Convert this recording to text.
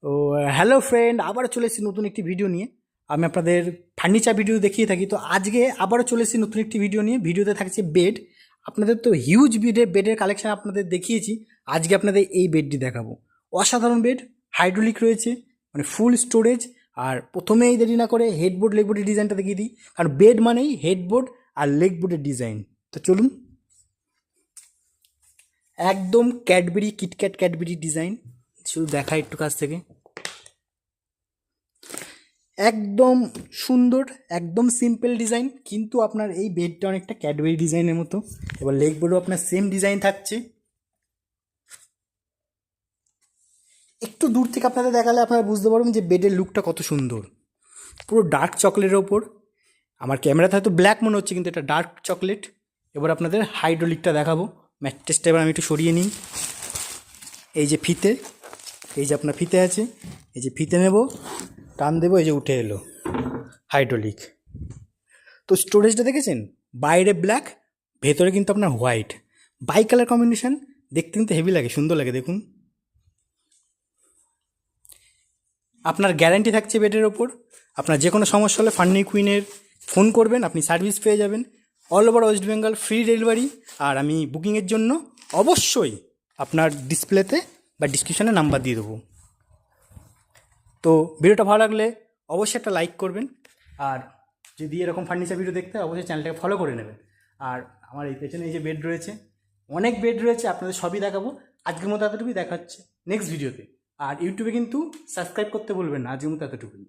ও hello friend, আবারও চলে এসেছি নতুন একটি ভিডিও নিয়ে। আমি আপনাদের ফার্নিচার ভিডিও দেখিয়ে থাকি, তো আজকে আবারও চলে এসেছি নতুন একটি ভিডিও নিয়ে। ভিডিওতে থাকছে বেড। আপনাদের তো হিউজ বেডের কালেকশন আপনাদের দেখিয়েছি, আজকে আপনাদের এই বেডটি দেখাবো। অসাধারণ বেড, হাইড্রোলিক রয়েছে, মানে ফুল স্টোরেজ। আর প্রথমেই দেরি না করে হেডবোর্ড লেগবোর্ডের ডিজাইনটা দেখিয়ে দিই, কারণ বেড মানেই হেডবোর্ড আর লেগবোর্ডের ডিজাইন। তো চলুন, একদম ক্যাডবেরি কিটক্যাট ক্যাডবেরি ডিজাইন, শুধু দেখা একটু কাছ থেকে। একদম সুন্দর, একদম সিম্পল ডিজাইন, কিন্তু আপনার এই বেডটা অনেকটা ক্যাডবেরি ডিজাইনের মতো। এবার লেগ বোর্ডও আপনার সেম ডিজাইন থাকছে। একটু দূর থেকে আপনাদের দেখালে আপনারা বুঝতে পারবেন যে বেডের লুকটা কত সুন্দর। পুরো ডার্ক চকলেটের ওপর, আমার ক্যামেরাতে হয়তো ব্ল্যাক মনে হচ্ছে, কিন্তু এটা ডার্ক চকলেট। এবার আপনাদের হাইড্রোলিকটা দেখাবো। ম্যাট্রেসটা এবার আমি একটু সরিয়ে নিই। এই যে ফিতে, এই যে আপনার ফিতে আছে, এই যে ফিতে নেব, টান দেবো, এই যে উঠে এলো হাইড্রোলিক। তো স্টোরেজটা দেখেছেন, বাইরে ব্ল্যাক, ভেতরে কিন্তু আপনার হোয়াইট, বাই কালার কম্বিনেশন। দেখতে কিন্তু হেভি লাগে, সুন্দর লাগে। দেখুন, আপনার গ্যারান্টি থাকছে বেডের ওপর। আপনার যে কোনো সমস্যা হলে ফান্নি কুইনের ফোন করবেন, আপনি সার্ভিস পেয়ে যাবেন। All over West Bengal free delivery. আর আমি বুকিংয়ের জন্য অবশ্যই আপনার ডিসপ্লেতে বা ডিসক্রিপশানে নাম্বার দিয়ে দেবো। তো ভিডিওটা ভালো লাগলে অবশ্যই একটা লাইক করবেন। আর যদি এরকম ফার্নিচার ভিডিও দেখতে হয় অবশ্যই চ্যানেলটাকে ফলো করে নেবেন। আর আমার এই পেছনে এই যে বেড রয়েছে, অনেক বেড রয়েছে, আপনাদের সবই দেখাবো। আজকের মতো এতটুকুই, দেখা হচ্ছে নেক্সট ভিডিওতে। আর ইউটিউবে কিন্তু সাবস্ক্রাইব করতে বলবেন না, আজকের মতো এতটুকুই।